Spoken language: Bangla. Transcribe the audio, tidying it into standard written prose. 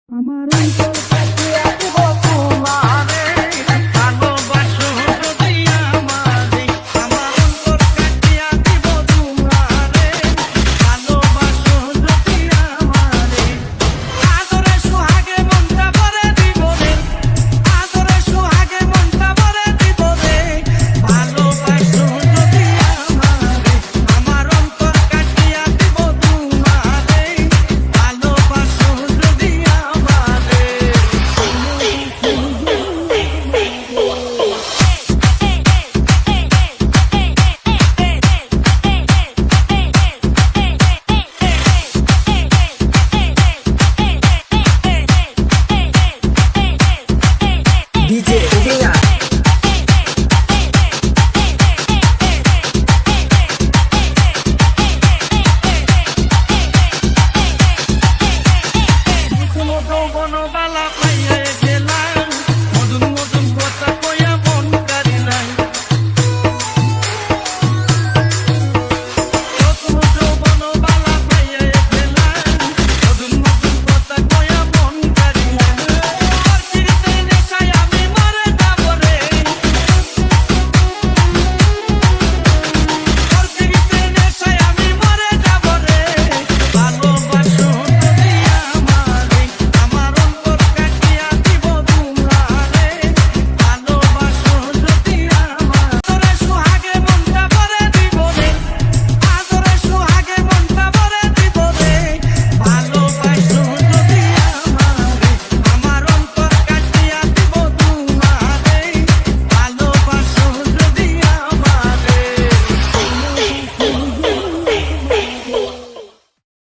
আমার অন্তর কাটিয়া দিব তোমারে, ভালোবাসো যদি আমারে। আমার অন্তর কাটিয়া দিব তোমারে, ভালোবাসো যদি আমারে। আদরে সোহাগে মনটা ভরে দিব রে, আদরে সোহাগে মনটা ভরে দিব রে, ভালোবাসো যদি আমারে। আমার অন্তর কাটিয়া দিব তোমারে, ভালোবাসো যদি আমারে। DJ Ovina. কোনো যৌবন বালা পাইয়া